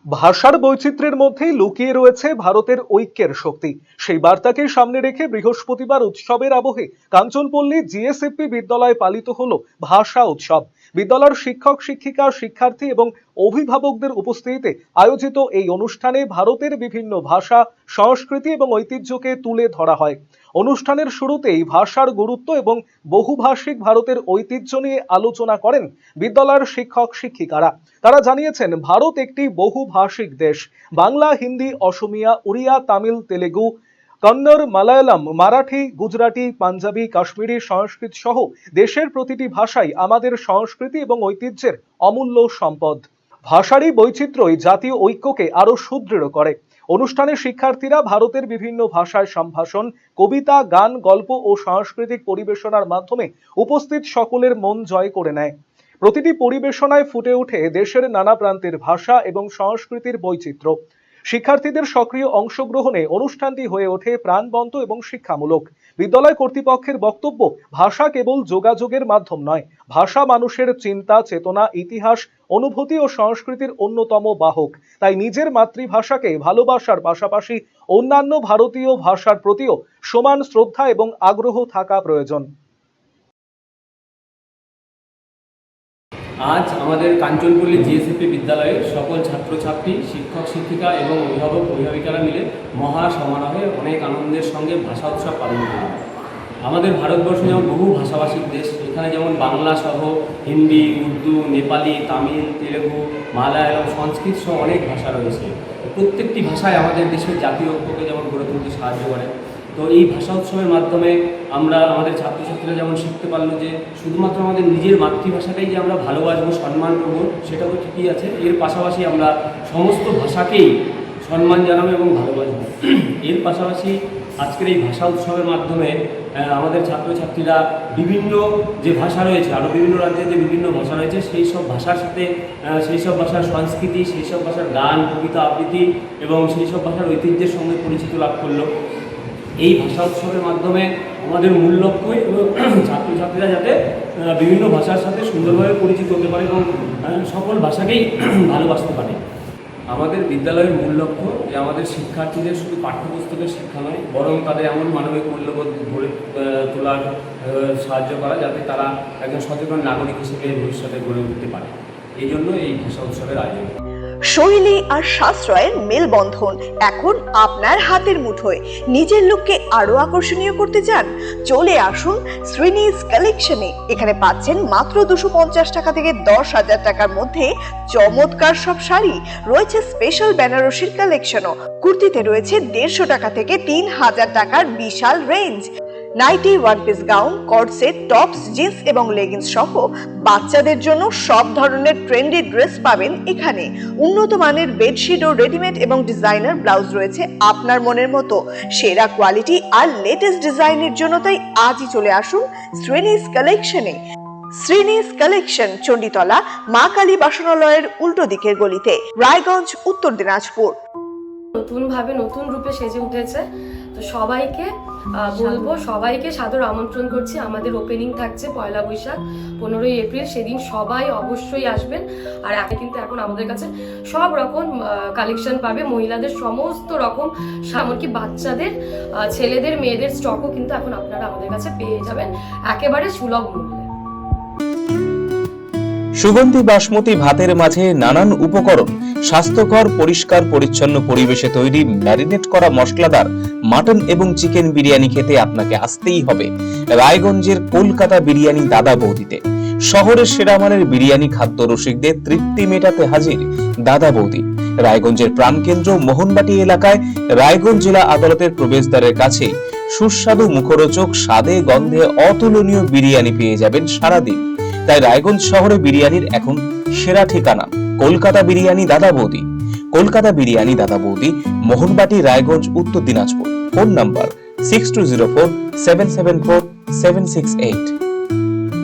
ভাষার বৈচিত্র্যের মধ্যেই লুকিয়ে রয়েছে ভারতের ঐক্যের শক্তি। সেই বার্তাকে সামনে রেখে বৃহস্পতিবার উৎসবের আবহে কাঞ্চনপল্লী জিএসএফপি বিদ্যালয়ে পালিত হলো ভাষা উৎসব। বিদ্যালয়ের শিক্ষক শিক্ষিকা, শিক্ষার্থী এবং অভিভাবকদের উপস্থিতিতে আয়োজিত এই অনুষ্ঠানে ভারতের বিভিন্ন ভাষা, সংস্কৃতি এবং ঐতিহ্যকে তুলে ধরা হয়। অনুষ্ঠানের শুরুতেই ভাষার গুরুত্ব এবং বহুভাষিক ভারতের ঐতিহ্য নিয়ে আলোচনা করেন বিদ্যালয়ের শিক্ষক শিক্ষিকারা। তারা জানিয়েছেন, ভারত একটি বহুভাষিক দেশ। বাংলা, হিন্দি, অসমিয়া, উড়িয়া, তামিল, তেলেগু, কন্নড়, মালায়ালাম, মারাঠি, গুজরাটি, পাঞ্জাবি, কাশ্মীরি, সংস্কৃত সহ দেশের প্রতিটি ভাষাই আমাদের সংস্কৃতি এবং ঐতিহ্যের অমূল্য সম্পদ। ভাষারই বৈচিত্র্যই জাতীয় ঐক্যকে আরো সুদৃঢ় করে। অনুষ্ঠানে শিক্ষার্থীরা ভারতের বিভিন্ন ভাষায় সম্ভাষণ, কবিতা, গান, গল্প ও সাংস্কৃতিক পরিবেশনার মাধ্যমে উপস্থিত সকলের মন জয় করে নেয়। প্রতিটি পরিবেশনায় ফুটে ওঠে দেশের নানা প্রান্তের ভাষা এবং সংস্কৃতির বৈচিত্র্য। শিক্ষার্থীদের সক্রিয় অংশগ্রহণে অনুষ্ঠানটি হয়ে ওঠে প্রাণবন্ত এবং শিক্ষামূলক। বিদ্যালয় কর্তৃপক্ষের বক্তব্য, ভাষা কেবল যোগাযোগের মাধ্যম নয়, ভাষা মানুষের চিন্তা, চেতনা, ইতিহাস, অনুভূতি ও সংস্কৃতির অন্যতম বাহক। তাই নিজের মাতৃভাষাকে ভালোবাসার পাশাপাশি অন্যান্য ভারতীয় ভাষার প্রতিও সমান শ্রদ্ধা এবং আগ্রহ থাকা প্রয়োজন। আজ আমাদের কাঞ্চনপল্লী জিএসএফপি বিদ্যালয়ের সকল ছাত্রছাত্রী, শিক্ষক শিক্ষিকা এবং অভিভাবক অভিভাবিকারা মিলে মহা সমারোহে অনেক আনন্দের সঙ্গে ভাষা উৎসব পালন করি। আমাদের ভারতবর্ষ যেমন বহু ভাষাভাষীর দেশ, এখানে যেমন বাংলা সহ হিন্দি, উর্দু, নেপালি, তামিল, তেলেগু, মালায়ালম, সংস্কৃত সহ অনেক ভাষা রয়েছে। প্রত্যেকটি ভাষায় আমাদের দেশের জাতীয় ঐক্যকে যেমন গড়ে তুলতে সাহায্য করে। তো এই ভাষা উৎসবের মাধ্যমে আমরা আমাদের ছাত্রছাত্রীরা যেমন শিখতে পারলো যে শুধুমাত্র আমাদের নিজের মাতৃভাষাটাই যে আমরা ভালোবাসবো, সম্মান করবো, সেটা তো ঠিকই আছে, এর পাশাপাশি আমরা সমস্ত ভাষাকেই সম্মান জানাবো এবং ভালোবাসবো। এর পাশাপাশি আজকের এই ভাষা উৎসবের মাধ্যমে আমাদের ছাত্রছাত্রীরা বিভিন্ন যে ভাষা রয়েছে, আরও বিভিন্ন রাজ্যে যে বিভিন্ন ভাষা রয়েছে, সেই সব ভাষার সাথে সেই সব ভাষার সংস্কৃতি, সেই সব ভাষার গান, কবিতা, আবৃত্তি এবং সেই সব ভাষার ঐতিহ্যের সঙ্গে পরিচিত লাভ করলো। এই ভাষা উৎসবের মাধ্যমে আমাদের মূল লক্ষ্যই ছাত্রছাত্রীরা যাতে বিভিন্ন ভাষার সাথে সুন্দরভাবে পরিচিত হতে পারে এবং সকল ভাষাকেই ভালোবাসতে পারে। আমাদের বিদ্যালয়ের মূল লক্ষ্য যে আমাদের শিক্ষার্থীদের শুধু পাঠ্যপুস্তকের শিক্ষা নয়, বরং তাদের এমন মানবিক মূল্যবোধ গড়ে তোলার সাহায্য করা, যাতে তারা একজন সচেতন নাগরিক হিসেবে ভবিষ্যতে গড়ে উঠতে পারে। এই জন্য এই ভাষা উৎসবের আয়োজন। শৈলী আর সাশ্রয়ের মেলবন্ধন এখন আপনার হাতের মুঠোয়। নিজের লুককে আরো আকর্ষণীয় করতে চান? চলে আসুন শ্রীনিজ কালেকশনে। এখানে পাচ্ছেন মাত্র 250 টাকা থেকে 10,000 টাকার মধ্যে চমৎকার সব শাড়ি। রয়েছে স্পেশাল বেনারসির কালেকশনও। কুর্তিতে রয়েছে 150 টাকা থেকে 3,000 টাকার বিশাল range. Nightie, one piece gown, co-ord set, tops, jeans এবং লেগিংস সহ বাচ্চাদের জন্য সব ধরনের ট্রেন্ডি ড্রেস পাবেন এখানে। উন্নত মানের বেডশিট ও রেডিমেড এবং ডিজাইনার ব্লাউজ রয়েছে আপনার মনের মতো। সেরা কোয়ালিটি আর লেটেস্ট ডিজাইনের জন্য তাই আজই চলে আসুন শ্রীনিজ কালেকশনে। শ্রীনিজ কালেকশন, চণ্ডীতলা, মা কালী বাসনালয়ের উল্টো দিকের গলিতে, রায়গঞ্জ, উত্তর দিনাজপুর। নতুন ভাবে নতুন রূপে সেজে উঠেছে। তো সবাইকে বলবো, সবাইকে সাদর আমন্ত্রণ করছি। আমাদের ওপেনিং থাকছে 1 বৈশাখ 15 এপ্রিল, সেদিন সবাই অবশ্যই আসবেন। আর কিন্তু এখন আমাদের কাছে সব রকম কালেকশন পাবে, মহিলাদের সমস্ত রকম, এমনকি বাচ্চাদের, ছেলেদের, মেয়েদের স্টকও কিন্তু এখন আপনারা আমাদের কাছে পেয়ে যাবেন একেবারে সুলভ মূল্যে। সুগন্ধি বাসমতি ভাতের মাঝে নানান উপকরণ, স্বাস্থ্যকর, পরিষ্কার পরিচ্ছন্ন পরিবেশে তৈরি ম্যারিনেট করা মশলাদার মাটন এবং চিকেন বিরিয়ানি খেতে আপনাকে আসতেই হবে রায়গঞ্জের কলকাতা বিরিয়ানি দাদা বৌদিতে। শহরের সেরা মানের বিরিয়ানি খাদ্য রসিকদের তৃপ্তি মেটাতে হাজির দাদা বৌদি। রায়গঞ্জের প্রাণকেন্দ্র মোহনবাটি এলাকায় রায়গঞ্জ জেলা আদালতের প্রবেশদ্বারের কাছে সুস্বাদু, মুখরোচক, স্বাদে গন্ধে অতুলনীয় বিরিয়ানি পেয়ে যাবেন সারাদিন। তাই রায়গঞ্জ শহরে বিরিয়ানির এখন সেরা ঠিকানা কলকাতা বিরিয়ানি দাদা বৌদি। কলকাতা বিরিয়ানি দাদা বৌদি, মোহনবাটি, রায়গঞ্জ, উত্তর দিনাজপুর। Phone number 6204774768।